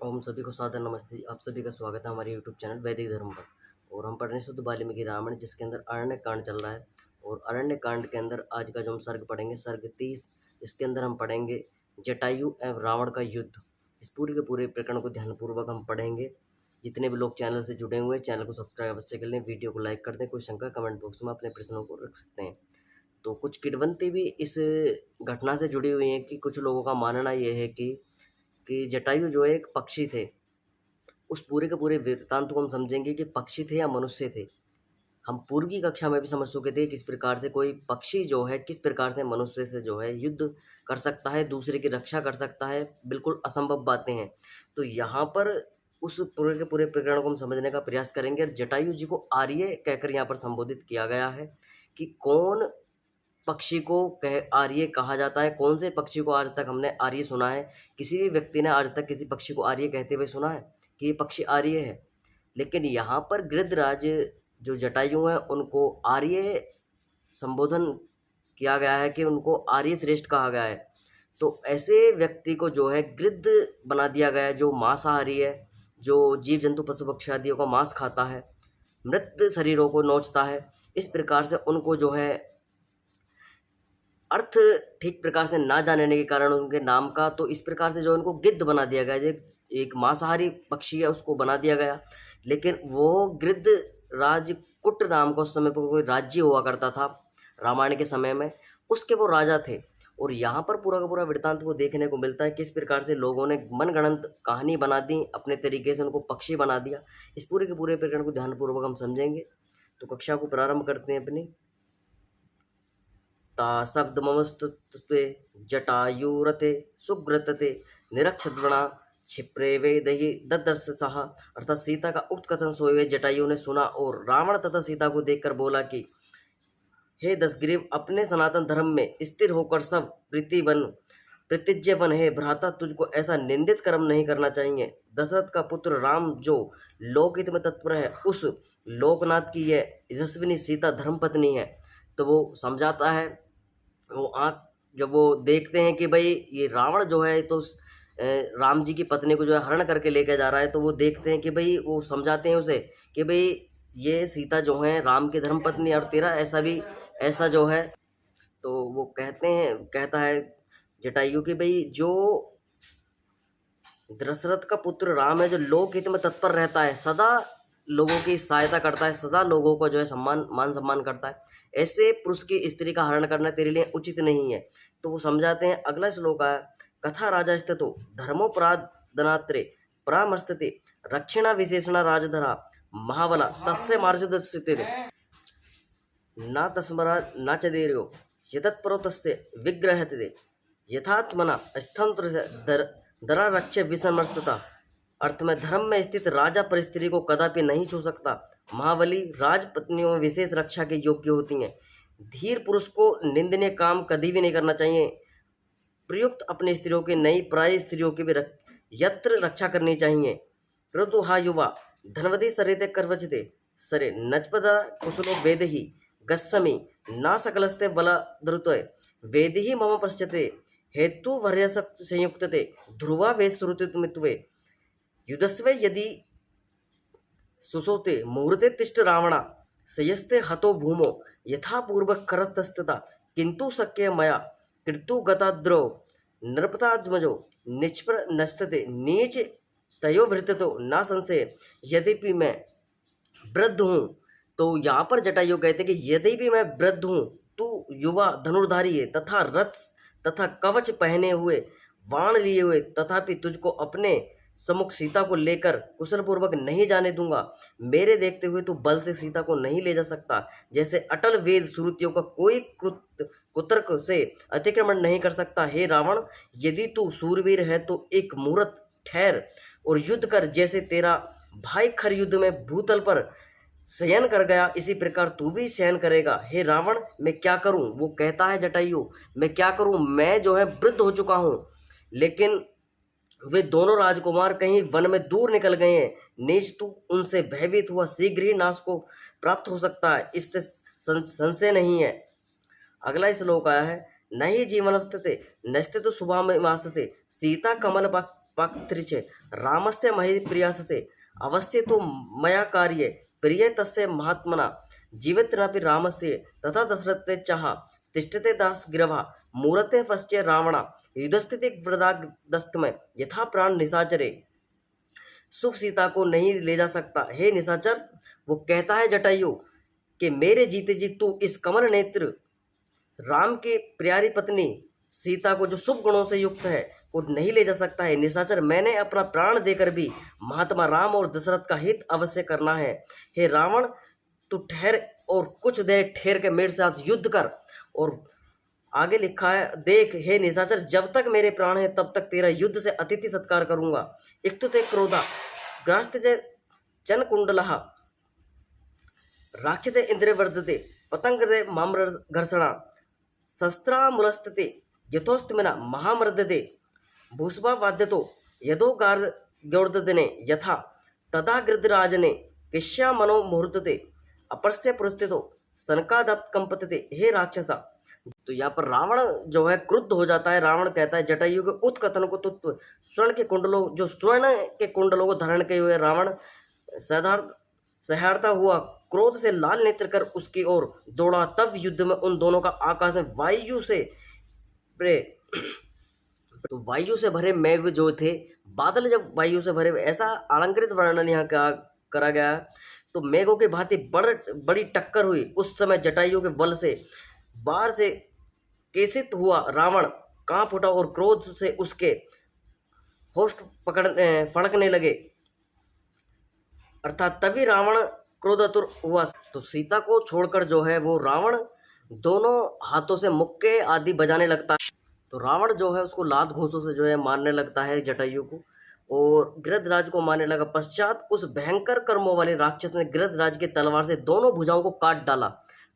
ओम सभी को सादर नमस्ते। आप सभी का स्वागत है हमारे यूट्यूब चैनल वैदिक धर्म पर। और हम पढ़ रहे हैं शुद्ध वाल्मीकि रामायण, जिसके अंदर अरण्य कांड चल रहा है। और अरण्य कांड के अंदर आज का जो हम सर्ग पढ़ेंगे, सर्ग 30, इसके अंदर हम पढ़ेंगे जटायु एवं रावण का युद्ध। इस पूरे के पूरे प्रकरण को ध्यानपूर्वक हम पढ़ेंगे। जितने भी लोग चैनल से जुड़े हुए हैं, चैनल को सब्सक्राइब अवश्य कर लें, वीडियो को लाइक कर दें। कोई शंका कमेंट बॉक्स में अपने प्रश्नों को रख सकते हैं। तो कुछ किंवदंती भी इस घटना से जुड़ी हुई हैं कि कुछ लोगों का मानना ये है कि जटायु जो एक पक्षी थे। उस पूरे के पूरे वृत्तांत को हम समझेंगे कि पक्षी थे या मनुष्य थे। हम पूर्व की कक्षा में भी समझ चुके थे किस प्रकार से कोई पक्षी जो है किस प्रकार से मनुष्य से जो है युद्ध कर सकता है, दूसरे की रक्षा कर सकता है। बिल्कुल असंभव बातें हैं। तो यहाँ पर उस पूरे के पूरे प्रकरण को हम समझने का प्रयास करेंगे। और जटायु जी को आर्य कहकर यहाँ पर संबोधित किया गया है कि कौन पक्षी को कह आर्य कहा जाता है। कौन से पक्षी को आज तक हमने आर्य सुना है? किसी भी व्यक्ति ने आज तक किसी पक्षी को आर्य कहते हुए सुना है कि ये पक्षी आर्य है? लेकिन यहाँ पर गृद्धराज जो जटायु हैं उनको आर्य संबोधन किया गया है कि उनको आर्य श्रेष्ठ कहा गया है। तो ऐसे व्यक्ति को जो है गृद्ध बना दिया गया है, जो मांसाहारी है, जो जीव जंतु पशु पक्षी आदियों का मांस खाता है, मृत शरीरों को नोचता है। इस प्रकार से उनको जो है अर्थ ठीक प्रकार से ना जानने के कारण उनके नाम का, तो इस प्रकार से जो उनको गिद्ध बना दिया गया। जो एक मांसाहारी पक्षी है उसको बना दिया गया। लेकिन वो गृद्ध राजकुट नाम का उस समय पर कोई राज्य हुआ करता था रामायण के समय में, उसके वो राजा थे। और यहाँ पर पूरा का पूरा वृत्तांत को देखने को मिलता है किस प्रकार से लोगों ने मनगढ़ंत कहानी बना दी, अपने तरीके से उनको पक्षी बना दिया। इस पूरे के पूरे प्रकरण को ध्यानपूर्वक हम समझेंगे। तो कक्षा को प्रारंभ करते हैं अपनी। ताशब्दमस्तुत्वे जटायुरते सुग्रतते निरक्षद्वणा क्षिप्रे वेदहि ददर्श सह। अर्थात सीता का उक्त कथन सोए हुए जटायु ने सुना और रावण तथा सीता को देखकर बोला कि हे दशग्रीव, अपने सनातन धर्म में स्थिर होकर सब प्रीतिवन प्रतिज्ञ बन। हे भ्राता, तुझको ऐसा निंदित कर्म नहीं करना चाहिए। दशरथ का पुत्र राम जो लोकहित में तत्पर है, उस लोकनाथ की यह यशस्विनी सीता धर्मपत्नी है। तो वो समझाता है। वो आँख जब वो देखते हैं कि भाई ये रावण जो है तो राम जी की पत्नी को जो है हरण करके लेके जा रहा है, तो वो देखते हैं कि भाई वो समझाते हैं उसे कि भाई ये सीता जो है राम की धर्मपत्नी और तेरा ऐसा जो है। तो वो कहता है जटायु कि भाई जो दशरथ का पुत्र राम है, जो लोकहित में तत्पर रहता है, सदा लोगों की सहायता करता है, सदा लोगों को जो है मान सम्मान करता है, ऐसे पुरुष की स्त्री का हरण करना तेरे लिए उचित नहीं है। तो वो समझाते हैं। अगला श्लोक है कथा राजा स्थितो धर्मोपराधनात्रे परामर्शते रक्षिणा विशेषणा राजधरा महाबला तस्य मार्जदस्यते न तस्मरा न च देर्यो यतत्परो तस्य विग्रहते यथात्मना स्थंत्र दरा रक्ष विसमर्थता। अर्थ में धर्म में स्थित राजा पर स्त्री को कदापि नहीं छू सकता। महाबली राजपत्नियों में विशेष रक्षा के योग्य होती हैं। धीर पुरुष को निंदनीय काम कभी भी नहीं करना चाहिए। प्रयुक्त अपनी स्त्रियों की नई प्राय स्त्रियों की भी यत्र रक्षा करनी चाहिए। परंतु हा युवा धनवती सरिते कर्वचते सरे नचपदा कुशलो वेद ही गस्समी ना सकलस्ते बल धृतय वेद ही मम पश्यते हेतु वर्यस संयुक्तते ध्रुवा वे श्रुतित्वे युद्धस्वे यदि सुसोते मुहूर्ते तिष्ठ रावणा सयस्ते हतो भूमो यथा पूर्व करतस्तता किंतु शक्य मया कृतु गताद्रो नृपतात्मजो निष्प्र नस्तते नीच तयो भृततो न संशय यद्यपि मैं वृद्ध हूँ। तो यहाँ पर जटायु कहते कि यद्यपि मैं वृद्ध हूँ, तू युवा धनुर्धारी है तथा रथ तथा कवच पहने हुए बाण लिए हुए, तथापि तुझको अपने सम्मुख सीता को लेकर कुशल पूर्वक नहीं जाने दूंगा। मेरे देखते हुए तू बल से सीता को नहीं ले जा सकता। जैसे अटल वेद श्रुतियों का कोई कुतर्क से अतिक्रमण नहीं कर सकता। हे रावण, यदि तू सूरवीर है तो एक मुहूर्त ठहर और युद्ध कर। जैसे तेरा भाई खर युद्ध में भूतल पर शयन कर गया, इसी प्रकार तू भी शयन करेगा। हे रावण, मैं क्या करूं? वो कहता है जटायु, मैं क्या करूं? मैं जो है वृद्ध हो चुका हूं। लेकिन वे दोनों राजकुमार कहीं वन में दूर निकल गए हैं। नीच तू उनसे भयभीत हुआ शीघ्र ही नाश को प्राप्त हो सकता है, इससे संशय नहीं है। अगला श्लोक आया है नहीं जीवन स्थित नस्ते तो शुभा में वास्ते सीता कमल पाक्त्रिचे रामस्य महि प्रियासते अवश्य तो मया कार्ये प्रिय तस्य महात्मना जीवितरपि रामस्य तथा दशरथे चाह तिष्ठते दास गिरवा मूरते पश्चे रावण युद्धस्थिति वृदागस्तमय यथा प्राण निशाचरे। शुभ सीता को नहीं ले जा सकता हे निशाचर। वो कहता है जटायु कि मेरे जीते जी तू इस कमल नेत्र राम की प्यारी पत्नी सीता को जो शुभ गुणों से युक्त है वो नहीं ले जा सकता है। निशाचर, मैंने अपना प्राण देकर भी महात्मा राम और दशरथ का हित अवश्य करना है। हे रावण, तू ठहर और कुछ देर ठहर के मेरे साथ युद्ध कर। और आगे लिखा है, देख हे निशाचर, जब तक मेरे प्राण है तब तक तेरा युद्ध से अतिथि सत्कार करूंगा। इक्तुते क्रोधा ग्रास्ते चन कुंडलः राक्षते इंद्र वर्धते पतंगते माम्र घर्षणा शस्त्रा मुलस्तते यथोस्तमिना महामर्दते भूषभा वाद्यतो यदो गौर्दने यथा तदा गृधराजने किश्या मनो मुहूर्तते अपरस्य पुरस्थितो सनकादप कंपतते हे राक्षसा। तो यहाँ पर रावण जो है क्रुद्ध हो जाता है। रावण कहता है जटायु के उत्कथन को, तो स्वर्ण के कुंडलों को धारण किए हुए रावण सहारता हुआ क्रोध से लाल नेत्र कर उसकी ओर दौड़ा। तब युद्ध में उन दोनों का आकाश में तो वायु से भरे मेघ जो थे, बादल जब वायु से भरे, ऐसा अलंकृत वर्णन यहाँ करा गया। तो मेघों की भांति बड़ी टक्कर हुई। उस समय जटायु के बल से बाहर से केसित हुआ रावण कांप उठा और क्रोध से उसके होष्ठ फड़कने लगे। अर्थात तभी रावण क्रोधातुर हुआ। तो सीता को छोड़कर जो है वो रावण दोनों हाथों से मुक्के आदि बजाने लगता है। तो रावण जो है उसको लात घूंसों से जो है मारने लगता है जटायु को, और गृधराज को मारने लगा। पश्चात उस भयंकर कर्मों वाले राक्षस ने गृधराज के तलवार से दोनों भुजाओं को काट डाला।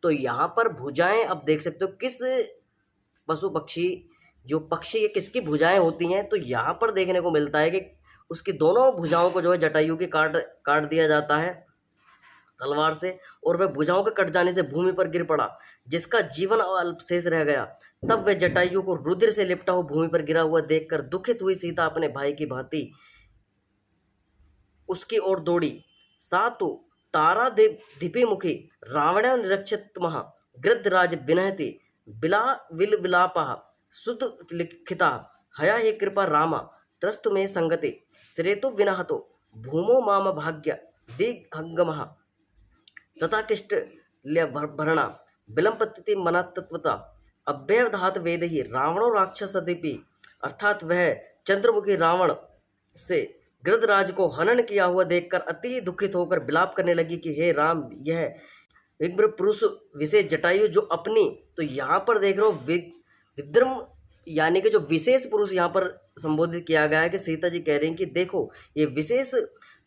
तो यहाँ पर भुजाएं अब देख सकते हो किस पशु पक्षी, जो पक्षी किसकी भुजाएं होती हैं। तो यहाँ पर देखने को मिलता है कि उसकी दोनों भुजाओं को जो है जटायु की काट दिया जाता है तलवार से, और वह भुजाओं के कट जाने से भूमि पर गिर पड़ा, जिसका जीवन अल्प शेष रह गया। तब वह जटायु को रुधिर से लिपटा हुआ भूमि पर गिरा हुआ देखकर दुखित हुई सीता अपने भाई की भांति उसकी ओर दौड़ी। सातु तारा दीपी मुखी रावण निरक्षित महा गृधराज विनहति बिला विल विलापा सुत लिखिता हया हे कृपा रामा त्रस्तु में संगते श्रेतु विनहतो भूमो माम भाग्य दिग्हंगमः तथा किष्ट भरणा विलंपति मनतत्वता अभ्यवधात वेद ही रावणो राक्षसदीपी। अर्थात वह चंद्रमुखी रावण से गृधराज को हनन किया हुआ देखकर अति दुखित होकर विलाप करने लगी कि हे राम, यह विग्र पुरुष विशेष जटायु जो अपनी, तो यहाँ पर देख रहे हो विद्रम यानी कि जो विशेष पुरुष यहाँ पर संबोधित किया गया है कि सीता जी कह रही हैं कि देखो ये विशेष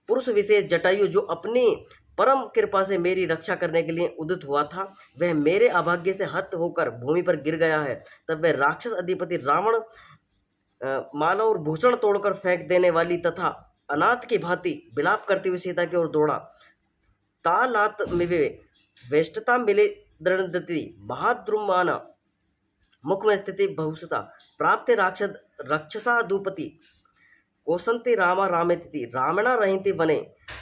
पुरुष विशेष जटायु जो अपनी परम कृपा से मेरी रक्षा करने के लिए उदित हुआ था, वह मेरे अभाग्य से हत होकर भूमि पर गिर गया है। तब वह राक्षस अधिपति रावण माला और भूषण तोड़कर फेंक देने वाली तथा अनाथ की भांति विलाप करती हुई सीता की ओर दौड़ा। तालात मिवे वेष्टता मिले दृढ़ति महाद्रुमाना मुख में स्थिति बहुसता प्राप्त राक्षसाधुपति कोसंति रामा रामेति रावणा रहिति वने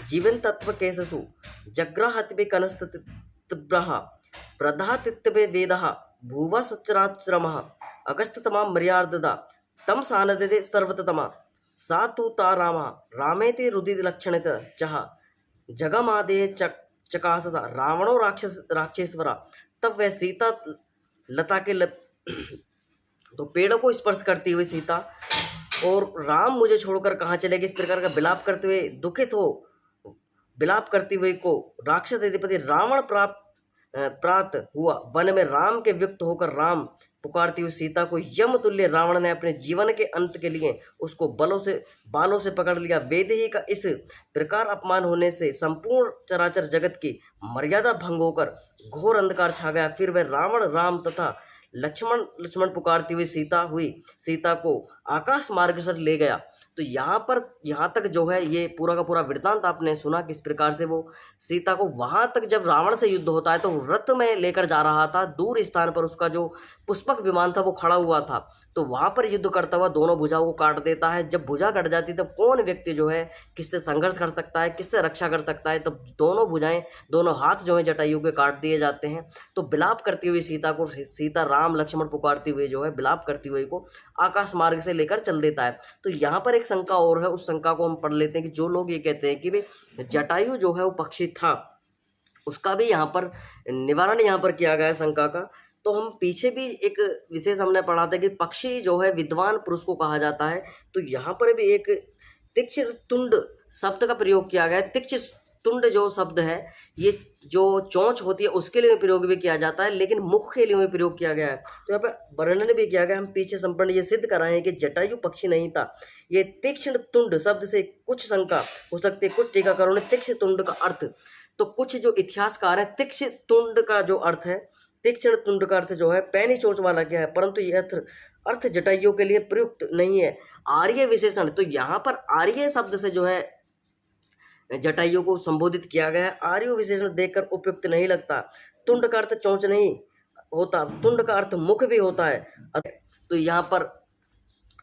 जीवन तत्व केससु जग्राहति कनस्तब्रह प्रधातित्वे वेदः भूवा सच्चराश्रमः अगस्ततमा मर्याददा तम सानदते सर्वतमा सा तु ता रामा रामेति रुदिलक्षणित चह जगमादे चकाससा रावणो राक्षेश्वरा। तब वह सीता लता के तो पेड़ों को स्पर्श करती हुई सीता और राम मुझे छोड़कर कहाँ चलेगी, इस प्रकार का विलाप करते हुए दुखित हो विलाप करती हुई को राक्षस अधिपति रावण प्राप्त हुआ। वन में राम के व्यक्त होकर राम पुकारती हुई सीता को यम तुल्य रावण ने अपने जीवन के अंत के लिए उसको बालों से पकड़ लिया। वेदेही का इस प्रकार अपमान होने से संपूर्ण चराचर जगत की मर्यादा भंग होकर घोर अंधकार छा गया। फिर वह रावण राम तथा लक्ष्मण पुकारती हुई सीता को आकाश मार्ग से ले गया। तो यहाँ तक जो है ये पूरा का पूरा वृत्तांत आपने सुना किस प्रकार से वो सीता को वहां तक जब रावण से युद्ध होता है तो रथ में लेकर जा रहा था, दूर स्थान पर उसका जो पुष्पक विमान था वो खड़ा हुआ था, तो वहां पर युद्ध करता हुआ दोनों भुजाओं को काट देता है। जब भुजा कट जाती तब कौन व्यक्ति जो है किससे संघर्ष कर सकता है, किससे रक्षा कर सकता है, तब दोनों भुजाएं, दोनों हाथ जो है जटायु के काट दिए जाते हैं। तो विलाप करती हुई सीता को, सीता राम लक्ष्मण पुकारती हुई जो है विलाप करती हुई को आकाश मार्ग से लेकर चल देता है। तो यहाँ पर एक शंका और है, उस शंका को हम पढ़ लेते हैं कि जो लोग ये कहते हैं कि भाई जटायु जो है वो पक्षी था, उसका भी यहाँ पर निवारण यहाँ पर किया गया है शंका का। तो हम पीछे भी एक विशेष हमने पढ़ा था कि पक्षी जो है विद्वान पुरुष को कहा जाता है, तो यहाँ पर भी एक तीक्ष्ण तुंड शब्द का प्रयोग किया गया है। तीक्ष्ण तुंड जो शब्द है ये जो चोंच होती है उसके लिए प्रयोग भी किया जाता है, लेकिन मुख के लिए भी प्रयोग किया गया है। तो यहाँ पे वर्णन भी किया गया, हम पीछे संपूर्ण ये सिद्ध कर रहे हैं कि जटायु पक्षी नहीं था। ये तीक्ष्ण तुंड शब्द से कुछ शंका हो सकती है, कुछ टीकाकारों ने तीक्ष्ण तुंड का अर्थ, तो कुछ जो इतिहासकार है तीक्ष्ण तुंड का जो अर्थ है, तीक्ष्ण तुंड का अर्थ जो है पैनी चोंच वाला क्या है, परंतु यह अर्थ जटायु के लिए प्रयुक्त नहीं है। आर्य विशेषण, तो यहाँ पर आर्य शब्द से जो है जटायु को संबोधित किया गया है, आर्य विशेषण देखकर उपयुक्त नहीं लगता। तुंड का अर्थ चोंच नहीं होता, तुंड का अर्थ मुख भी होता है। तो यहाँ पर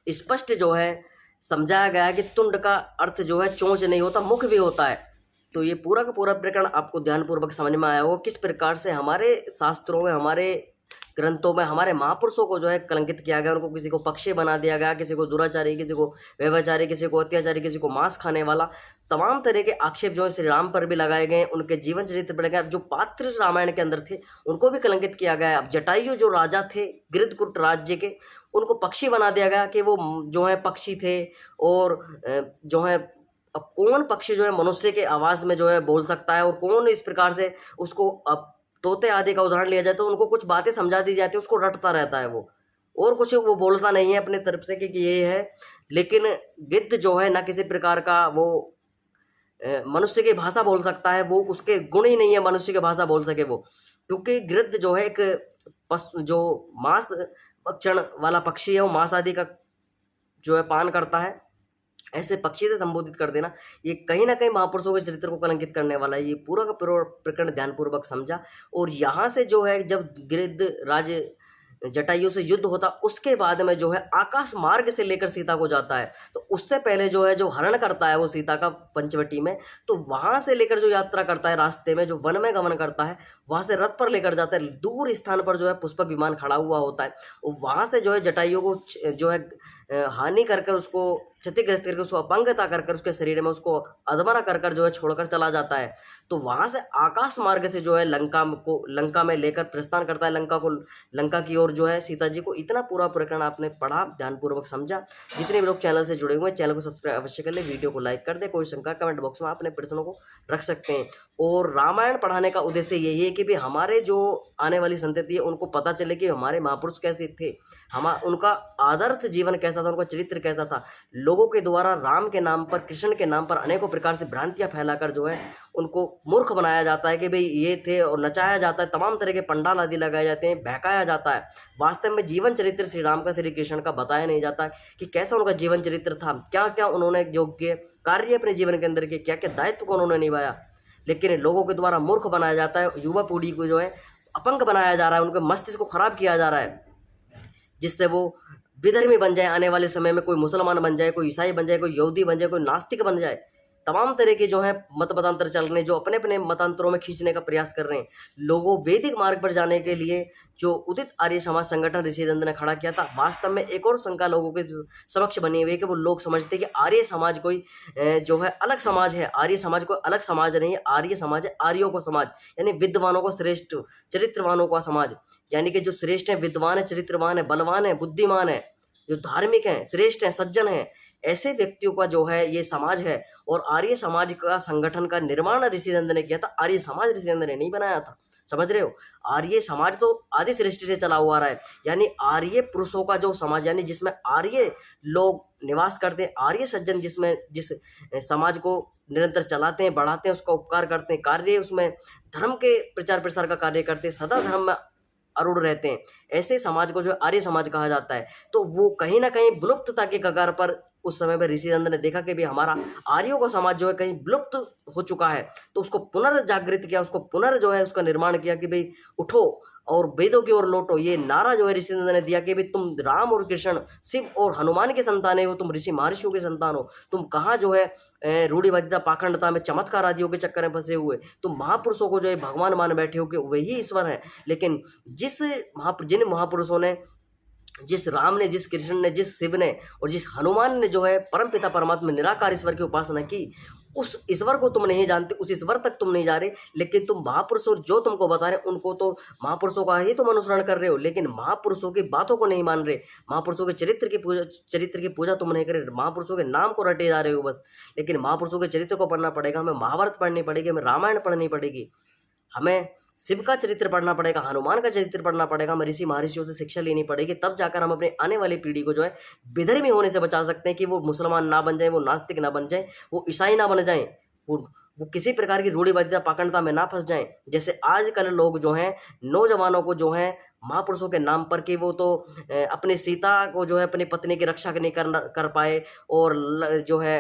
स्पष्ट जो है समझाया गया है कि तुंड का अर्थ जो है चोंच नहीं होता, मुख भी होता है। तो ये पूरा का पूरा प्रकरण आपको ध्यानपूर्वक समझ में आया होगा किस प्रकार से हमारे शास्त्रों में, हमारे ग्रंथों में हमारे महापुरुषों को जो है कलंकित किया गया, उनको किसी को पक्षी बना दिया गया, किसी को दुराचारी, किसी को व्यभिचारी, किसी को अत्याचारी, किसी को मांस खाने वाला, तमाम तरह के आक्षेप जो है श्री राम पर भी लगाए गए, उनके जीवन चरित्र पर लगाए, जो पात्र रामायण के अंदर थे उनको भी कलंकित किया गया। अब जटायु जो राजा थे गिरधकुट राज्य के, उनको पक्षी बना दिया गया कि वो जो है पक्षी थे, और जो है अब कौन पक्षी जो है मनुष्य के आवाज़ में जो है बोल सकता है, और कौन इस प्रकार से उसको, अब तोते आदि का उदाहरण लिया जाए तो उनको कुछ बातें समझा दी जाती है, उसको रटता रहता है वो, और कुछ वो बोलता नहीं है अपने तरफ से कि ये है। लेकिन गिद्ध जो है ना किसी प्रकार का वो मनुष्य की भाषा बोल सकता है, वो उसके गुण ही नहीं है मनुष्य की भाषा बोल सके वो, क्योंकि गिद्ध जो है एक जो मांस भक्षण वाला पक्षी है, वो मांस आदि का जो है पान करता है। ऐसे पक्षी से संबोधित कर देना ये कहीं ना कहीं महापुरुषों के चरित्र को कलंकित करने वाला है। ये पूरा का पूरा प्रकरण ध्यानपूर्वक समझा, और यहाँ से जो है जब गिरिध राज जटायु से युद्ध होता उसके बाद में जो है आकाश मार्ग से लेकर सीता को जाता है, तो उससे पहले जो है जो हरण करता है वो सीता का पंचवटी में, तो वहाँ से लेकर जो यात्रा करता है रास्ते में जो वन में गमन करता है, वहाँ से रथ पर लेकर जाता है, दूर स्थान पर जो है पुष्पक विमान खड़ा हुआ होता है, और वहाँ से जो है जटायु को जो है हानि कर कर, उसको क्षतिग्रस्त करके, उसको अपंगता कर कर, उसके शरीर में उसको अधमरा कर कर जो है छोड़कर चला जाता है। तो वहाँ से आकाश मार्ग से जो है लंका में लेकर प्रस्थान करता है, लंका की ओर जो है सीता जी को। इतना पूरा प्रकरण आपने पढ़ा, ध्यानपूर्वक समझा। जितने भी लोग चैनल से जुड़े हुए हैं चैनल को सब्सक्राइब अवश्य कर ले, वीडियो को लाइक कर दे, कोई शंका कमेंट बॉक्स में अपने प्रश्नों को रख सकते हैं। और रामायण पढ़ाने का उद्देश्य यही है कि भी हमारे जो आने वाली संतति है उनको पता चले कि हमारे महापुरुष कैसे थे, उनका आदर्श जीवन कैसा था, उनका चरित्र कैसा था। लोगों के द्वारा राम के नाम पर, कृष्ण के नाम पर अनेकों प्रकार से भ्रांतियां फैलाकर जो है उनको मूर्ख बनाया जाता है कि भाई ये थे, और नचाया जाता है, तमाम तरह के पंडाल आदि लगाए जाते हैं, बहकाया जाता है। वास्तव में जीवन चरित्र श्री राम का, श्री कृष्ण का बताया नहीं जाता कि कैसा उनका जीवन चरित्र था, क्या क्या उन्होंने योग्य कार्य अपने जीवन के अंदर किए, क्या क्या दायित्व को उन्होंने निभाया। लेकिन लोगों के द्वारा मूर्ख बनाया जाता है, युवा पीढ़ी को जो है अपंग बनाया जा रहा है, उनके मस्तिष्क को खराब किया जा रहा है, जिससे वो विधर्मी बन जाए, आने वाले समय में कोई मुसलमान बन जाए, कोई ईसाई बन जाए, कोई यहूदी बन जाए, कोई नास्तिक बन जाए। तमाम तरह के जो है मत मतांतर चल रहे हैं, जो अपने अपने मतांतरों में खींचने का प्रयास कर रहे हैं। लोगों वैदिक मार्ग पर जाने के लिए जो उदित आर्य समाज संगठन ऋषिदंत ने खड़ा किया था, वास्तव में एक और शंका लोगों के समक्ष बनी हुई है कि वो लोग समझते हैं कि आर्य समाज कोई जो है अलग समाज है। आर्य समाज कोई अलग समाज नहीं है, आर्य समाज है आर्यों को समाज, यानी विद्वानों को श्रेष्ठ, चरित्रवानों का समाज, यानी कि जो श्रेष्ठ है, विद्वान है, चरित्रवान है, बलवान है, बुद्धिमान है, जो धार्मिक हैं, श्रेष्ठ हैं, सज्जन हैं, ऐसे व्यक्तियों का जो है ये समाज है। और आर्य समाज का संगठन का निर्माण ऋषिदंत ने किया था, आर्य समाज ऋषिदंत ने नहीं बनाया था, समझ रहे हो। आर्य समाज तो आदि सृष्टि से चला हुआ रहा है, यानी आर्य पुरुषों का जो समाज, यानी जिसमें आर्य लोग निवास करते हैं, आर्य सज्जन जिस समाज को निरंतर चलाते हैं, बढ़ाते हैं, उसका उपकार करते हैं, कार्य उसमें धर्म के प्रचार प्रसार का कार्य करते हैं, सदा धर्म में अरूढ़ रहते हैं, ऐसे समाज को जो आर्य समाज कहा जाता है। तो वो कहीं ना कहीं विलुप्तता के कगार पर उस समय पर ऋषिचंद्र ने देखा कि भी हमारा आर्यों का समाज जो है कहीं विलुप्त हो चुका है, तो उसको पुनर्जागृत किया, उसको जो है उसका निर्माण किया कि भाई उठो और वेदों की ओर लौटो। ये नारा जो है ऋषिचंद्र ने दिया कि भाई तुम राम और कृष्ण, शिव और हनुमान के संतान हो, तुम ऋषि महर्षियों के संतान हो, तुम कहाँ जो है रूढ़िवादिता पाखंडता में चमत्कार आदियों के चक्कर में फंसे हुए, तुम महापुरुषों को जो है भगवान मान बैठे हो कि वही ईश्वर है। लेकिन जिन महापुरुषों ने, जिस राम ने, जिस कृष्ण ने, जिस शिव ने और जिस हनुमान ने जो है परमपिता परमात्मा निराकार ईश्वर की उपासना की, उस ईश्वर को तुम नहीं जानते, उस ईश्वर तक तुम नहीं जा रहे, लेकिन तुम महापुरुषों जो तुमको बता रहे उनको तो महापुरुषों का ही तुम अनुसरण कर रहे हो, लेकिन महापुरुषों की बातों को नहीं मान रहे, महापुरुषों के चरित्र की पूजा तुम नहीं कर रहे, महापुरुषों के नाम को रटे जा रहे हो बस। लेकिन महापुरुषों के चरित्र को पढ़ना पड़ेगा, हमें महाभारत पढ़नी पड़ेगी, हमें रामायण पढ़नी पड़ेगी, हमें शिव का चरित्र पढ़ना पड़ेगा, हनुमान का चरित्र पढ़ना पड़ेगा, हमें ऋषि महर्षियों से शिक्षा लेनी पड़ेगी, तब जाकर हम अपने आने वाली पीढ़ी को जो है विधर्मी होने से बचा सकते हैं कि वो मुसलमान ना बन जाए, वो नास्तिक ना बन जाए, वो ईसाई ना बन जाए, वो किसी प्रकार की रूढ़िवादिता पाखंडता में ना फंस जाएं। जैसे आजकल लोग जो हैं, नौजवानों को जो है महापुरुषों के नाम पर कि वो तो अपनी सीता को जो है अपनी पत्नी की रक्षा नहीं कर पाए, और जो है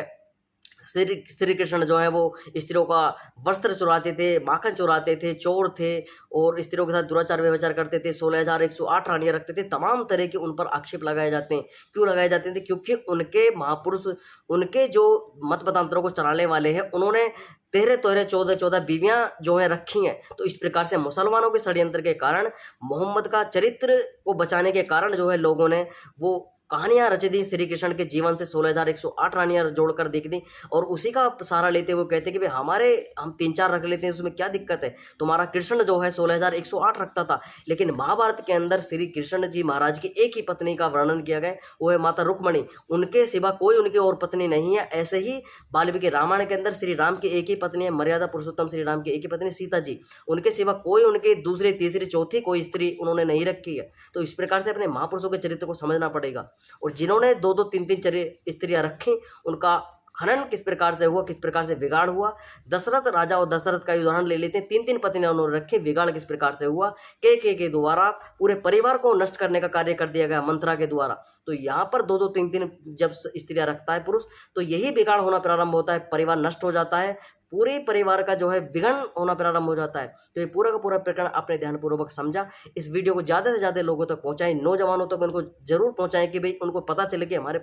श्री कृष्ण जो है वो स्त्रियों का वस्त्र चुराते थे, माखन चुराते थे, चोर थे, और स्त्रियों के साथ दुराचार व्यभिचार करते थे, 16,108 रानियां रखते थे, तमाम तरह के उन पर आक्षेप लगाए जाते हैं। क्यों लगाए जाते थे? क्योंकि उनके महापुरुष, उनके जो मत मतांतरों को चलाने वाले हैं, उन्होंने 13 14 बीवियां जो है रखी हैं। तो इस प्रकार से मुसलमानों के षड्यंत्र के कारण, मोहम्मद का चरित्र को बचाने के कारण जो है लोगों ने वो कहानियां रच दी, श्री कृष्ण के जीवन से 16,108 रानियां जोड़कर देख दी, और उसी का सहारा लेते हुए कहते कि भाई हम 3-4 रख लेते हैं, उसमें क्या दिक्कत है, तुम्हारा कृष्ण जो है 16,108 रखता था। लेकिन महाभारत के अंदर श्री कृष्ण जी महाराज की एक ही पत्नी का वर्णन किया गया, वो है माता रुक्मणी, उनके सिवा कोई उनकी और पत्नी नहीं है। ऐसे ही वाल्मीकि रामायण के अंदर श्री राम की एक ही पत्नी है, मर्यादा पुरुषोत्तम श्री राम की एक ही पत्नी सीता जी, उनके सिवा कोई उनके दूसरी तीसरी चौथी कोई स्त्री उन्होंने नहीं रखी है। तो इस प्रकार से अपने महापुरुषों के चरित्र को समझना पड़ेगा, और जिन्होंने 2-2 3-3 स्त्रियां रखी, उनका खनन किस प्रकार से हुआ, किस प्रकार से बिगाड़ हुआ। दशरथ राजा और दशरथ का उदाहरण ले लेते हैं, 3-3 पत्नियां उन्होंने रखी, बिगाड़ किस प्रकार से हुआ, के द्वारा पूरे परिवार को नष्ट करने का कार्य कर दिया गया मंत्रा के द्वारा। तो यहाँ पर 2-2 3-3 जब स्त्रियां रखता है पुरुष, तो यही बिगाड़ होना प्रारंभ होता है, परिवार नष्ट हो जाता है, पूरे परिवार का जो है विघटन होना प्रारंभ हो जाता है। तो ये पूरा का पूरा प्रकरण आपने ध्यानपूर्वक समझा। इस वीडियो को ज़्यादा से ज़्यादा लोगों तक पहुंचाएं, नौजवानों तक उनको जरूर पहुंचाएं कि भाई उनको पता चले कि हमारे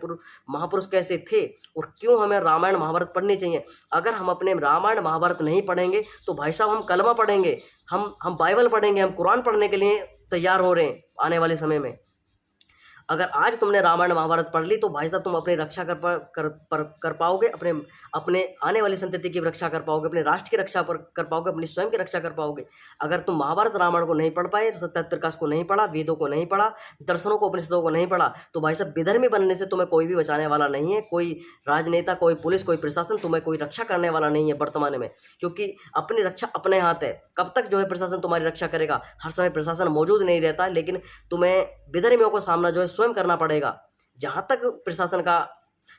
महापुरुष कैसे थे और क्यों हमें रामायण महाभारत पढ़नी चाहिए। अगर हम अपने रामायण महाभारत नहीं पढ़ेंगे तो भाई साहब हम कलमा पढ़ेंगे, हम बाइबल पढ़ेंगे, हम कुरान पढ़ने के लिए तैयार हो रहे हैं आने वाले समय में। अगर आज तुमने रामायण महाभारत पढ़ ली तो भाई साहब तुम अपनी रक्षा कर पाओगे, अपने आने वाली संतति की रक्षा कर पाओगे, अपने राष्ट्र की रक्षा कर पाओगे, अपनी स्वयं की रक्षा कर पाओगे। अगर तुम महाभारत रामायण को नहीं पढ़ पाए, सत्य प्रकाश को नहीं पढ़ा, वेदों को नहीं पढ़ा, दर्शनों को, उपनिषदों को नहीं पढ़ा, तो भाई साहब विधर्मी बनने से तुम्हें कोई भी बचाने वाला नहीं है। कोई राजनेता, कोई पुलिस, कोई प्रशासन तुम्हें कोई रक्षा करने वाला नहीं है वर्तमान में, क्योंकि अपनी रक्षा अपने हाथ है। कब तक जो है प्रशासन तुम्हारी रक्षा करेगा? हर समय प्रशासन मौजूद नहीं रहता, लेकिन तुम्हें विधर्मियों को सामना जो है स्वयं करना पड़ेगा। जहां तक प्रशासन का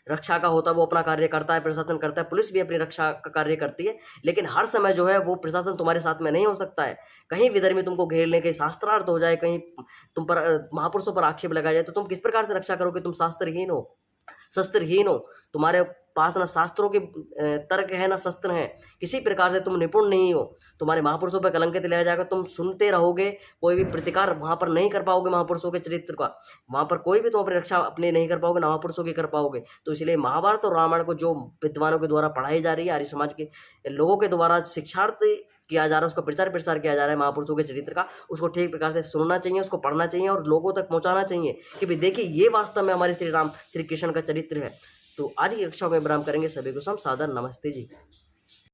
रक्षा का होता है वो अपना कार्य करता है, प्रशासन करता है, पुलिस भी अपनी रक्षा का कार्य करती है, लेकिन हर समय जो है वो प्रशासन तुम्हारे साथ में नहीं हो सकता है। कहीं विधर्मी तुमको घेर ले, कहीं शास्त्रार्थ हो जाए, कहीं तुम पर महापुरुषों पर आक्षेप लगाया जाए, तो तुम किस प्रकार से रक्षा करोगे? तुम शास्त्रहीन हो, शस्त्रहीन हो, तुम्हारे पास ना शास्त्रों के तर्क है ना शस्त्र है, किसी प्रकार से तुम निपुण नहीं हो, तुम्हारे महापुरुषों पर कलंकित लिया जाएगा, तुम सुनते रहोगे, कोई भी प्रतिकार वहां पर नहीं कर पाओगे महापुरुषों के चरित्र का, वहां पर कोई भी तुम अपनी रक्षा अपने नहीं कर पाओगे, ना महापुरुषों की कर पाओगे। तो इसलिए महाभारत और रामायण को जो विद्वानों के द्वारा पढ़ाई जा रही है, आर्य समाज के लोगों के द्वारा शिक्षार्थ किया जा रहा है, उसका प्रचार प्रसार किया जा रहा है महापुरुषों के चरित्र का, उसको ठीक प्रकार से सुनना चाहिए, उसको पढ़ना चाहिए और लोगों तक पहुंचाना चाहिए कि भाई देखिए ये वास्तव में हमारे श्री राम श्री कृष्ण का चरित्र है। तो आज की कक्षा को विराम करेंगे। सभी को सादर नमस्ते जी।